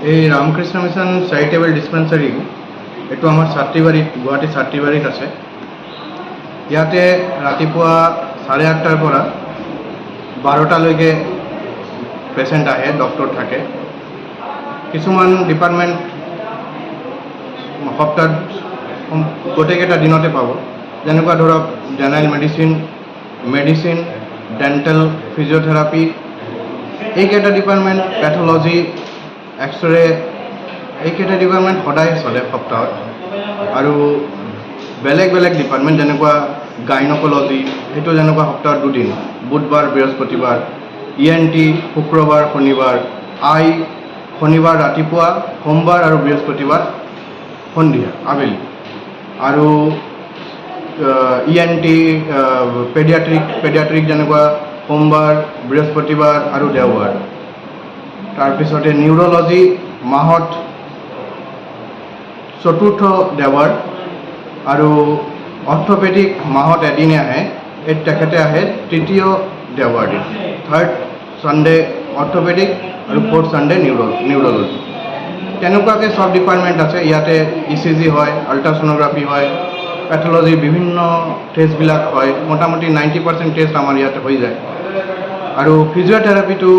এই ৰামকৃষ্ণ মিশন চ্যাৰিটেবল ডিসপেন্সাৰী এইটো আমাৰ ছাত্ৰীবাৰীত গুৱাহাটী ছাত্ৰীবাৰীত আছে। ইয়াতে ৰাতিপুৱা 8:30টাৰ পৰা 12টালৈকে পেচেণ্ট আহে, ডক্টৰ থাকে। কিছুমান ডিপাৰ্টমেণ্ট সপ্তাহত গোটেইকেইটা দিনতে পাব, যেনেকুৱা ধৰক জেনেৰেল মেডিচিন, ডেণ্টেল, ফিজিঅ'থেৰাপি, এইকেইটা ডিপাৰ্টমেণ্ট, পেথলজি, এক্সৰে, এইকেইটা ডিপাৰ্টমেণ্ট সদায় চলে সপ্তাহত। আৰু বেলেগ বেলেগ ডিপাৰ্টমেণ্ট যেনেকুৱা গাইনকলজি, সেইটো যেনেকুৱা সপ্তাহত 2 দিন, বুধবাৰ বৃহস্পতিবাৰ, ENT শুক্ৰবাৰ শনিবাৰ, আই শনিবাৰ ৰাতিপুৱা, সোমবাৰ আৰু বৃহস্পতিবাৰ সন্ধিয়া আবেলি, আৰু ENT পেডিয়াট্ৰিক যেনেকুৱা সোমবাৰ বৃহস্পতিবাৰ আৰু দেওবাৰ। তাৰপিছতে নিউৰলজি মাহত 4ৰ্থ দেওবাৰ, আৰু অৰ্থপেডিক মাহত এদিনে আহে, তেখেতে আহে 3য় দেওবাৰ দিন, 3rd ছানডে অৰ্থপেডিক আৰু 4th ছানডে নিউৰলজি। তেনেকুৱাকৈ সব ডিপাৰ্টমেণ্ট আছে। ইয়াতে ECG হয়, আল্ট্ৰাছ'ন'গ্ৰাফি হয়, পেথলজিৰ বিভিন্ন টেষ্টবিলাক হয়। মোটামুটি 90% টেষ্ট আমাৰ ইয়াতে হৈ যায়। আৰু ফিজিঅ'থেৰাপিটো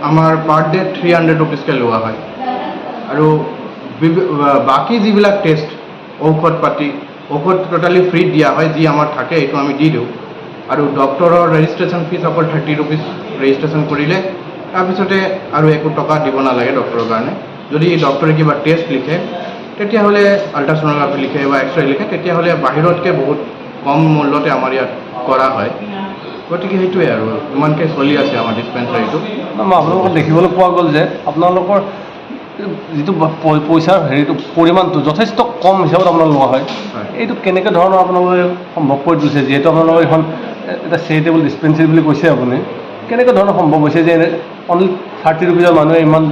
আমাৰ পাৰ ডে 300 ৰুপিজকৈ লোৱা হয়। আৰু বাকী যিবিলাক টেষ্ট, ঔষধ টোটালি ফ্ৰী দিয়া হয়, যি আমাৰ থাকে এইটো আমি দি দিওঁ। আৰু ডক্টৰৰ ৰেজিষ্ট্ৰেশ্যন ফিজ অকল 30 ৰুপিজ ৰেজিষ্ট্ৰেশ্যন কৰিলে, তাৰপিছতে আৰু একো টকা দিব নালাগে ডক্টৰৰ কাৰণে। যদি ডক্টৰে কিবা টেষ্ট লিখে, তেতিয়াহ'লে আল্ট্ৰাছ'ন'গ্ৰাফি লিখে বা এক্সৰে লিখে, তেতিয়াহ'লে বাহিৰতকৈ বহুত কম মূল্যতে আমাৰ ইয়াত কৰা হয়। গতিকে সেইটোৱে আৰু ইমানকৈ চলি আছে আমাৰ ডিছপেঞ্চাৰীটো। আপোনালোকৰ দেখিবলৈ পোৱা গ'ল যে আপোনালোকৰ যিটো পইচাৰ হেৰিটো পৰিমাণটো যথেষ্ট কম হিচাপত আপোনালোক লোৱা হয়। এইটো কেনেকৈ ধৰণৰ আপোনালোকে সম্ভৱ কৰি তুলিছে? যিহেতু আপোনালোকৰ এখন এটা চেৰিটেবল ডিছপেঞ্চাৰী বুলি কৈছে, আপুনি কেনেকৈ ধৰণৰ সম্ভৱ হৈছে যে অনলি 30 ৰুপিজৰ মানুহে ইমান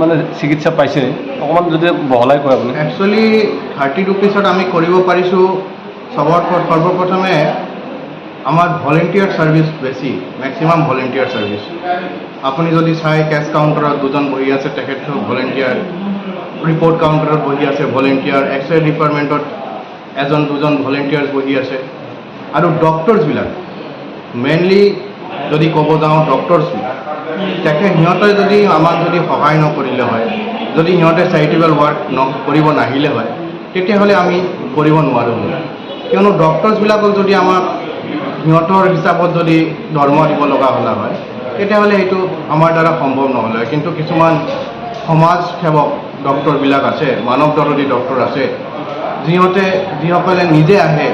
মানে চিকিৎসা পাইছে? অকণমান যদি বহলাই কয় আপুনি। একচুৱেলি 30 ৰুপিজত আমি কৰিব পাৰিছোঁ। সৰ্বপ্ৰথমে আমাৰ ভলেণ্টিয়াৰ ছাৰ্ভিচ বেছি, মেক্সিমাম ভলেণ্টিয়াৰ ছাৰ্ভিচ। আপুনি যদি চাই, কেছ কাউণ্টাৰত 2জন বহি আছে, তেখেতটো ভলেণ্টিয়াৰ। ৰিপৰ্ট কাউণ্টাৰত বহি আছে ভলেণ্টিয়াৰ। এক্সৰে ডিপাৰ্টমেণ্টত 1-2জন ভলেণ্টিয়াৰ্ছ বহি আছে। আৰু ডক্টৰছবিলাক মেইনলি যদি ক'ব যাওঁ, ডক্টৰছবিলাক সিহঁতে যদি আমাক যদি সহায় নকৰিলে হয়, যদি সিহঁতে চেৰিটেবল ৱাৰ্ক কৰিব নাহিলে হয়, তেতিয়াহ'লে আমি কৰিব নোৱাৰোঁ। কিয়নো ডক্টৰছবিলাকক যদি আমাক সিহঁতৰ হিচাপত যদি দৰমহা দিব লগা হ'লা হয়, তেতিয়াহ'লে সেইটো আমাৰ দ্বাৰা সম্ভৱ নহ'লে হয়। কিন্তু কিছুমান সমাজ সেৱক ডক্টৰবিলাক আছে, মানৱ দৰদী ডক্টৰ আছে, যিসকলে নিজে আহে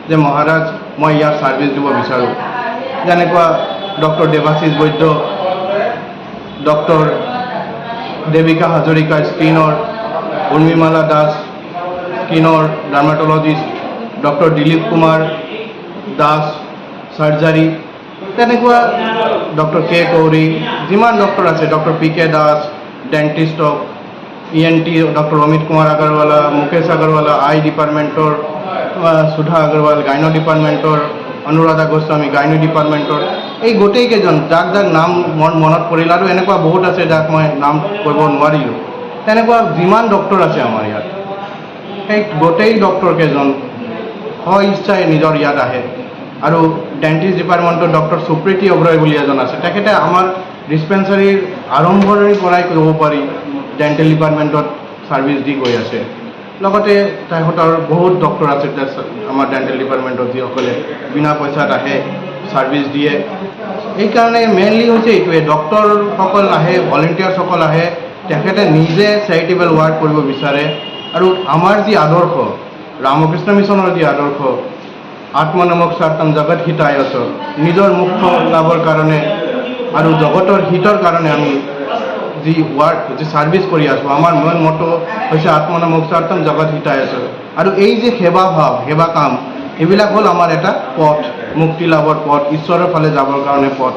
যে মহাৰাজ মই ইয়াত ছাৰ্ভিচ দিব বিচাৰোঁ। যেনেকুৱা ডক্টৰ দেৱাশিষ বৈদ্য, ডক্টৰ দেৱিকা হাজৰিকা স্কিনৰ, উৰ্মিমালা দাস স্কিনৰ dermatologist, doctor Dilip Kumar Das surgery, তেনেকুৱা ডক্টৰ K কৌৰী, যিমান ডক্টৰ আছে, ডক্টৰ PK দাস ডেণ্টিষ্টক, ENT doctor Amit Kumar Agarwala, Mukesh Agarwala, eye ডিপাৰ্টমেণ্টৰ, সুধা আগৰৱাল গাইন ডিপাৰ্টমেণ্টৰ, অনুৰাধা গোস্বামী গাইন ডিপাৰ্টমেণ্টৰ, এই গোটেইকেইজন যাক নাম মনত পৰিল, আৰু এনেকুৱা বহুত আছে যাক মই নাম কৰিব নোৱাৰিলোঁ। তেনেকুৱা যিমান ডক্টৰ আছে আমাৰ ইয়াত, সেই গোটেই ডক্টৰকেইজন ইচ্ছাই নিজৰ ইয়াত আহে। আৰু ডেণ্টিষ্ট ডিপাৰ্টমেণ্টৰ ডক্টৰ সুপ্ৰীতি অগ্ৰৱাল বুলি এজন আছে, তেখেতে আমাৰ ডিছপেঞ্চাৰীৰ আৰম্ভণিৰ পৰাই ক'ব পাৰি ডেণ্টেল ডিপাৰ্টমেণ্টত ছাৰ্ভিচ দি গৈ আছে। লগতে তেখেতৰ বহুত ডক্টৰ আছে আমাৰ ডেণ্টেল ডিপাৰ্টমেণ্টত, যিসকলে বিনা পইচাত আহে, ছাৰ্ভিচ দিয়ে। এইকাৰণে মেইনলি হৈছে এইটোৱে, ডক্টৰসকল আহে, ভলেণ্টিয়াৰ্ছসকল আহে, তেখেতে নিজে চেৰিটেবল ৱাৰ্ক কৰিব বিচাৰে। আৰু আমাৰ যি আদৰ্শ, ৰামকৃষ্ণ মিছনৰ যি আদৰ্শ, আত্মনমক স্বাৰ্থম জগত হিতায় আছ, নিজৰ মুখ্য লাভৰ কাৰণে আৰু জগতৰ হিতৰ কাৰণে আমি যি ছাৰ্ভিচ কৰি আছোঁ, আমাৰ মেইন মটো হৈছে আত্মনমক স্বাৰ্থম জগত হিতায় আছ। আৰু এই যে সেৱা ভাৱ, সেৱা কাম, এইবিলাক হ'ল আমাৰ এটা পথ, মুক্তি লাভৰ পথ, ঈশ্বৰৰ ফালে যাবৰ কাৰণে পথ।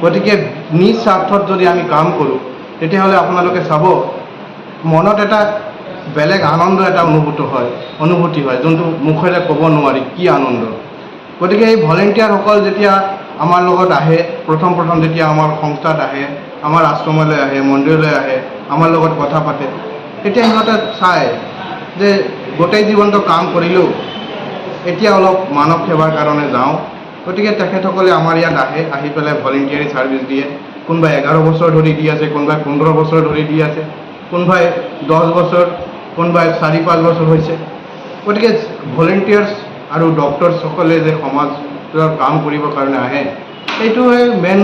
গতিকে নিজ স্বাৰ্থত যদি আমি কাম কৰোঁ, তেতিয়াহ'লে আপোনালোকে চাব, মনত এটা বেলেগ আনন্দ এটা অনুভূতি হয়, যোনটো মুখেৰে ক'ব নোৱাৰি কি আনন্দ। গতিকে এই ভলেণ্টিয়াৰসকল যেতিয়া আমাৰ লগত আহে, প্ৰথম যেতিয়া আমাৰ সংস্থাত আহে, আমাৰ আশ্ৰমলৈ আহে, মন্দিৰলৈ আহে, আমাৰ লগত কথা পাতে তেতিয়া সিহঁতে চায় যে গোটেই জীৱনটো কাম কৰিলোঁ এতিয়া অলপ মানৱ সেৱাৰ কাৰণে যাওঁ গতিকে তেখেতসকলে আমাৰ ইয়াত আহি পেলাই ভলেণ্টিয়াৰী ছাৰ্ভিচ দিয়ে কোনোবাই 11 বছৰ ধৰি দি আছে কোনোবাই 15 বছৰ ধৰি দি আছে কোনোবাই 10 বছৰ কোনোবাই 4-5 বছৰ হৈছে গতিকে ভলেণ্টিয়াৰ্ছ আৰু ডক্টৰসকলে যে সমাজৰ কাম কৰিবৰ কাৰণে আহে এইটোৱে মেইন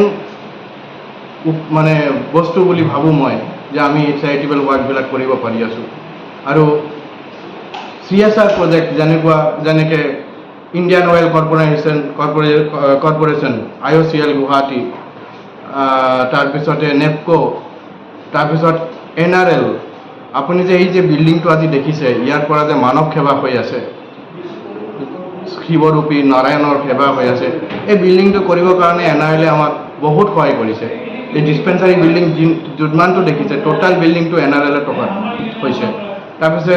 মানে বস্তু বুলি ভাবোঁ মই যে আমি চেৰিটেবল ৱাৰ্কবিলাক কৰিব পাৰি আছোঁ আৰু CSR প্ৰজেক্ট যেনেকৈ Indian oil corporation IOCL Guwahati তাৰপিছতে নেপকো তাৰপিছত NRL আপুনি যে এই যে বিল্ডিংটো আজি দেখিছে ইয়াৰ পৰা যে মানৱ সেৱা হৈ আছে শিৱৰূপী নাৰায়ণৰ সেৱা হৈ আছে এই বিল্ডিংটো কৰিবৰ কাৰণে NRLে আমাক বহুত সহায় কৰিছে এই ডিছপেঞ্চাৰী বিল্ডিং যিমানটো দেখিছে টোটাল বিল্ডিংটো NRLৰ টকাত হৈছে তাৰপিছত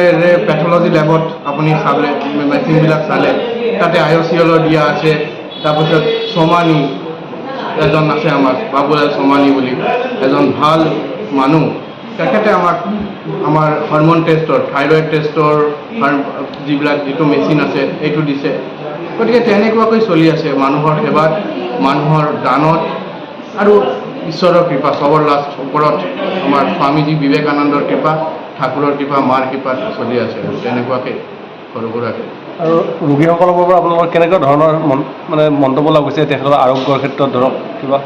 পেথলজি লেবত আপুনি চালে মেচিনবিলাক চালে তাতে IOCLৰ দিয়া আছে তাৰপিছত সোমানী এজন আছে আমাৰ বাবুলাল সোমানী বুলি এজন ভাল মানুহ তেখেতে আমাক আমাৰ হৰমন টেষ্টৰ থাইৰয়েড টেষ্টৰ যিটো মেচিন আছে এইটো দিছে গতিকে তেনেকুৱাকৈ চলি আছে মানুহৰ সেৱাত মানুহৰ দানত আৰু ঈশ্বৰৰ কৃপা চবৰ ওপৰত আমাৰ স্বামীজী বিবেকানন্দৰ কৃপা ঠাকুৰৰ কৃপা মাৰ কৃপাত চলি আছে আৰু তেনেকুৱাকৈ সৰু সুৰাকৈ আৰু ৰোগীসকলৰ পৰা আপোনালোকৰ কেনেকুৱা ধৰণৰ মানে মন্তব্য লাভ হৈছে তেখেতৰ আৰোগ্যৰ ক্ষেত্ৰত ধৰক কিবা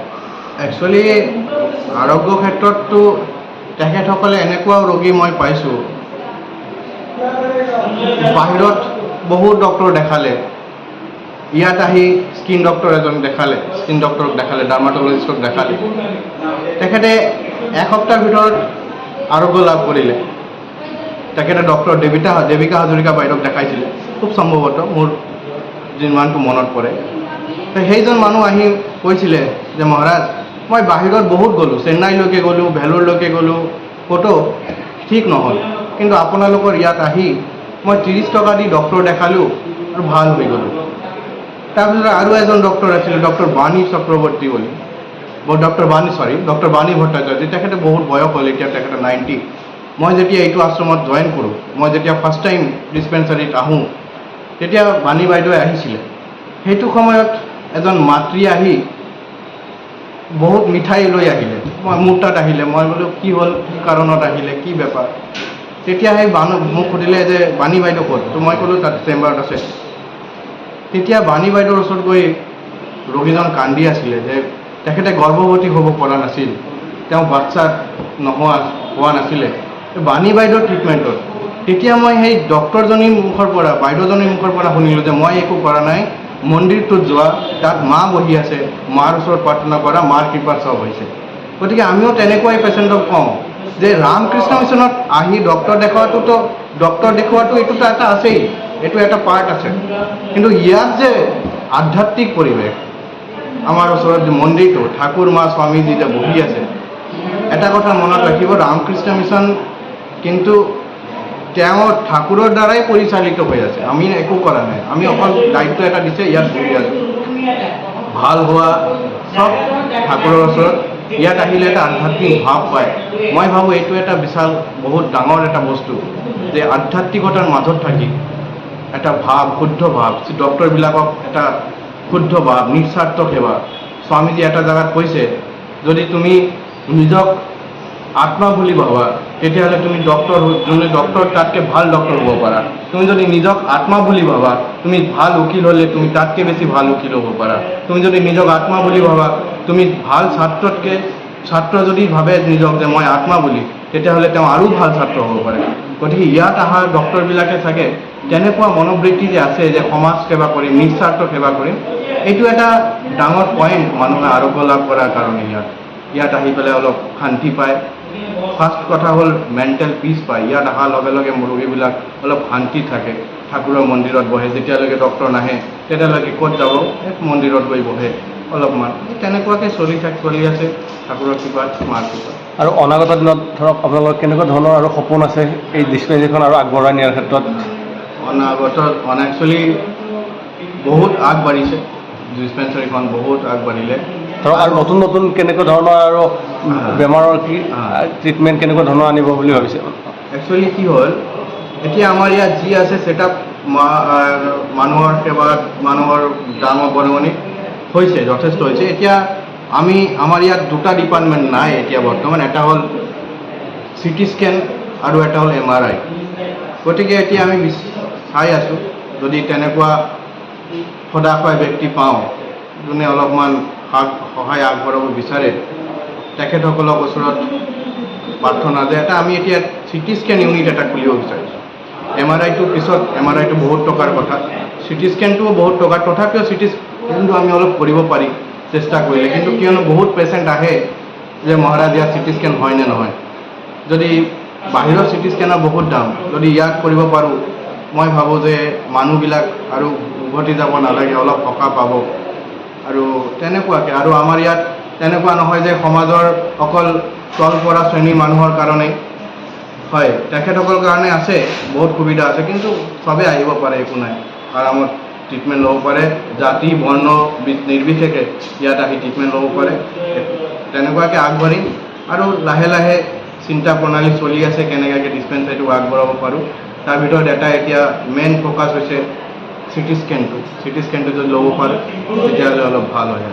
একচুৱেলি আৰোগ্য ক্ষেত্ৰততো তেখেতসকলে এনেকুৱাও ৰোগী মই পাইছোঁ বাহিৰত বহুত ডক্টৰ দেখালে ইয়াত আহি স্কিন ডক্টৰ এজন দেখালে স্কিন ডক্টৰক দেখালে ডাৰ্মাটলজিষ্টক দেখালে তেখেতে এসপ্তাহৰ ভিতৰত আৰোগ্য লাভ কৰিলে তেখেতে ডক্টৰ দেৱিকা হাজৰিকা বাইদেউক দেখাইছিলে খুব সম্ভৱতঃ মোৰ যিমানটো মনত পৰে সেইজন মানুহ আহি কৈছিলে যে মহাৰাজ মই বাহিৰত বহুত গ'লোঁ চেন্নাইলৈকে গ'লোঁ ভেলোৰলৈকে গ'লোঁ ক'তো ঠিক নহ'ল কিন্তু আপোনালোকৰ ইয়াত আহি মই 30 টকা দি ডক্টৰ দেখালোঁ আৰু ভাল হৈ গ'লোঁ তাৰপিছত আৰু এজন ডক্টৰ আছিলে ডক্টৰ বাণী চক্ৰৱৰ্তী বুলি ডক্টৰ বাণী ভট্টাচাৰ্য তেখেতে বহুত বয়স হ'ল এতিয়া তেখেতে 90 মই যেতিয়া এইটো আশ্ৰমত জইন কৰোঁ মই যেতিয়া ফাৰ্ষ্ট টাইম ডিছপেঞ্চাৰীত আহোঁ তেতিয়া বাণী বাইদেৱে আহিছিলে সেইটো সময়ত এজন মাতৃ আহি বহুত মিঠাই লৈ আহিলে মোৰ তাত আহিলে মই বোলো কি হ'ল কি কাৰণত আহিলে কি বেপাৰ তেতিয়া সেই মোক সুধিলে যে বাণী বাইদেউ ক'ত তো মই ক'লোঁ তাত চেম্বাৰত আছে তেতিয়া বাণী বাইদেউৰ ওচৰত গৈ ৰোগীজন কান্দি আছিলে যে তেখেতে গৰ্ভৱতী হ'ব পৰা নাছিল তেওঁ বাচ্চা হোৱা নাছিলে বাণী বাইদেউৰ ট্ৰিটমেণ্টত তেতিয়া মই সেই ডক্টৰজনীৰ মুখৰ পৰা বাইদেউজনীৰ মুখৰ পৰা শুনিলোঁ যে মই একো কৰা নাই মন্দিৰটোত যোৱা তাত মা বহি আছে মাৰ ওচৰত প্ৰাৰ্থনা কৰা মাৰ কৃপাত চব হৈছে গতিকে আমিও তেনেকুৱাই পেচেণ্টক কওঁ যে ৰামকৃষ্ণ মিছনত আহি ডক্টৰ দেখুৱাটো এইটোতো এটা আছেই এইটো এটা পাৰ্ট আছে কিন্তু ইয়াত যে আধ্যাত্মিক পৰিৱেশ আমাৰ ওচৰত যে মন্দিৰটো ঠাকুৰ মা স্বামীজী যে বহি আছে এটা কথা মনত ৰাখিব ৰামকৃষ্ণ মিছন কিন্তু তেওঁ ঠাকুৰৰ দ্বাৰাই পৰিচালিত হৈ আছে আমি একো কৰা নাই আমি অকল দায়িত্ব এটা দিছে ইয়াত বহি আছোঁ ভাল হোৱা চব ঠাকুৰৰ ওচৰত ইয়াত আহিলে এটা আধ্যাত্মিক ভাৱ পায় মই ভাবোঁ এইটো এটা বিশাল বহুত ডাঙৰ এটা বস্তু যে আধ্যাত্মিকতাৰ মাজত থাকি এটা ভাৱ শুদ্ধ ভাৱ ডক্টৰবিলাকক এটা শুদ্ধ ভাৱ নিস্বাৰ্থ সেৱা স্বামীজী এটা জেগাত কৈছে যদি তুমি নিজক আত্মা বুলি ভাবা তেতিয়াহ'লে তুমি ডক্টৰ তাতকৈ ভাল ডক্টৰ হ'ব পাৰা তুমি যদি নিজক আত্মা বুলি ভাবা তুমি ভাল উকিল হ'লে তুমি তাতকৈ বেছি ভাল উকিল হ'ব পাৰা তুমি যদি নিজক আত্মা বুলি ভাবা তুমি ভাল ছাত্ৰ যদি ভাবে নিজক যে মই আত্মা বুলি তেতিয়াহ'লে তেওঁ আৰু ভাল ছাত্ৰ হ'ব পাৰে গতিকে ইয়াত অহা ডক্টৰবিলাকে চাগে তেনেকুৱা মনোবৃত্তি যে আছে যে সমাজ সেৱা কৰিম নিস্বাৰ্থ সেৱা কৰিম এইটো এটা ডাঙৰ পইণ্ট মানুহে আৰোগ্য লাভ কৰাৰ কাৰণে ইয়াত আহি পেলাই অলপ শান্তি পায় ফাৰ্ষ্ট কথা হ'ল মেণ্টেল পিচ পায় ইয়াত অহাৰ লগে লগে ৰোগীবিলাক অলপ শান্তি থাকে ঠাকুৰৰ মন্দিৰত বহে যেতিয়ালৈকে ডক্টৰ নাহে তেতিয়ালৈকে ক'ত যাব এক মন্দিৰত গৈ বহে অলপমান তেনেকুৱাকৈ চলি আছে ঠাকুৰৰ কৃপাত মাৰ কৃপাত আৰু অনাগত দিনত ধৰক আপোনালোকৰ কেনেকুৱা ধৰণৰ আৰু সপোন আছে এই ডিছপেঞ্চাৰীখন আৰু আগবঢ়াই নিয়াৰ ক্ষেত্ৰত একচুৱেলি বহুত আগবাঢ়িছে ডিছপেঞ্চাৰীখন বহুত আগবাঢ়িলে ধৰক আৰু নতুন নতুন কেনেকুৱা ধৰণৰ আৰু বেমাৰৰ কি ট্ৰিটমেণ্ট কেনেকুৱা ধৰণৰ আনিব বুলি ভাবিছে? একচুৱেলি কি হ'ল, এতিয়া আমাৰ ইয়াত যি আছে ছেটআপ মানুহৰ সেৱাত মানুহৰ ডাঙৰ বৰঙণি হৈছে, যথেষ্ট হৈছে। এতিয়া আমাৰ ইয়াত দুটা ডিপাৰ্টমেণ্ট নাই এতিয়া বৰ্তমান, এটা হ'ল CT স্কেন আৰু এটা হ'ল MRI। গতিকে এতিয়া আমি চাই আছোঁ, যদি তেনেকুৱা সদাশয় ব্যক্তি পাওঁ যোনে অলপমান সহায় আগবঢ়াব বিচাৰে, তেখেতসকলক ওচৰত প্ৰাৰ্থনা যে আমি এতিয়া CT স্কেন ইউনিট এটা খুলিব বিচাৰিছোঁ। MRIটোৰ পিছত, MRIটো বহুত টকাৰ কথা, CT স্কেনটোও বহুত টকাৰ, তথাপিও CT স্কেনটো আমি অলপ কৰিব পাৰি চেষ্টা কৰিলে। কিন্তু কিয়নো বহুত পেচেণ্ট আহে যে মহাৰাজ ইয়াত CT স্কেন হয় নে নহয়। যদি বাহিৰৰ CT স্কেনৰ বহুত দাম, যদি ইয়াত কৰিব পাৰোঁ, মই ভাবোঁ যে মানুহবিলাক আৰু উভতি যাব নালাগে, অলপ সকাহ পাব। আৰু তেনেকুৱাকৈ আৰু আমাৰ ইয়াত তেনেকুৱা নহয় যে সমাজৰ অকল তল পৰা শ্ৰেণীৰ মানুহৰ কাৰণেই হয়, তেখেতসকলৰ কাৰণে আছে, বহুত সুবিধা আছে, কিন্তু চবেই আহিব পাৰে, একো নাই, আৰামত ট্ৰিটমেণ্ট ল'ব পাৰে, জাতি বৰ্ণ নিৰ্বিশেষে ইয়াত আহি ট্ৰিটমেণ্ট ল'ব পাৰে। তেনেকুৱাকৈ আগবাঢ়িম আৰু লাহে লাহে চিন্তা প্ৰণালী চলি আছে কেনেকৈ ডিছপেঞ্চাৰীটো আগবঢ়াব পাৰোঁ। তাৰ ভিতৰত এটা এতিয়া মেইন ফ'কাছ হৈছে CT স্কেনটো। CT স্কেনটো যদি ল'ব পাৰোঁ তেতিয়াহ'লে অলপ ভাল হয়।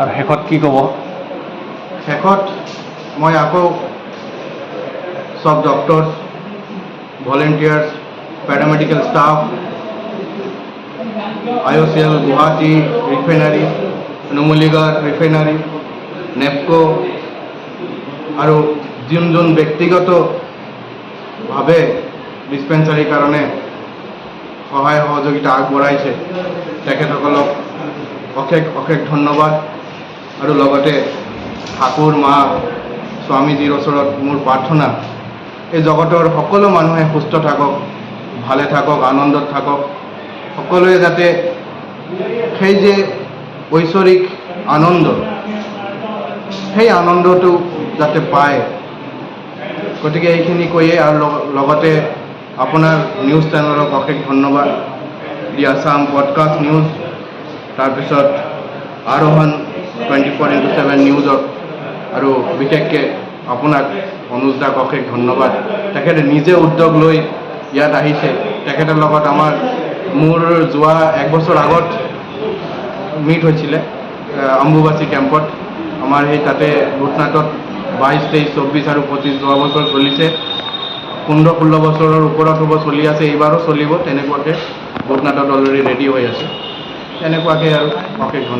আৰু শেষত কি ক'ব? শেষত মই আকৌ সব doctors, volunteers, paramedical staff, IOCL Guwahati refinery, Numaligarh refinery, NEPCO আৰু যোন ব্যক্তিগতভাৱে ডিছপেঞ্চাৰীৰ কাৰণে সহায় সহযোগিতা আগবঢ়াইছে, তেখেতসকলক অশেষ অশেষ ধন্যবাদ। আৰু লগতে ঠাকুৰ মা স্বামীজীৰ ওচৰত মোৰ প্ৰাৰ্থনা, এই জগতৰ সকলো মানুহে সুস্থ থাকক, ভালে থাকক, আনন্দত থাকক, সকলোৱে যাতে সেই যে ঐশ্বৰিক আনন্দ, সেই আনন্দটো যাতে পায়। গতিকে এইখিনি কৈয়ে আৰু লগতে আপোনাৰ নিউজ চেনেলক অশেষ ধন্যবাদ, দি আছাম পডকাষ্ট নিউজ, তাৰপিছত আৰোহণ 24x7 নিউজক, আৰু বিশেষকৈ আপোনাক অনুজ দাক অশেষ ধন্যবাদ। তেখেতে নিজে উদ্যোগ লৈ ইয়াত আহিছে। তেখেতৰ লগত মোৰ যোৱা 1 বছৰ আগত মিট হৈছিলে অম্বুবাচী কেম্পত। আমাৰ সেই তাতে ভূতনাথত 22, 23, 24 আৰু 25 যোৱা বছৰ চলিছে। 15-16 বছৰৰ ওপৰত হ'ব, চলি আছে, এইবাৰো চলিব। তেনেকুৱাকৈ ভূতনাথত অলৰেডি ৰেডি হৈ আছে। তেনেকুৱাকৈ আৰু অশেষ ধন্যবাদ।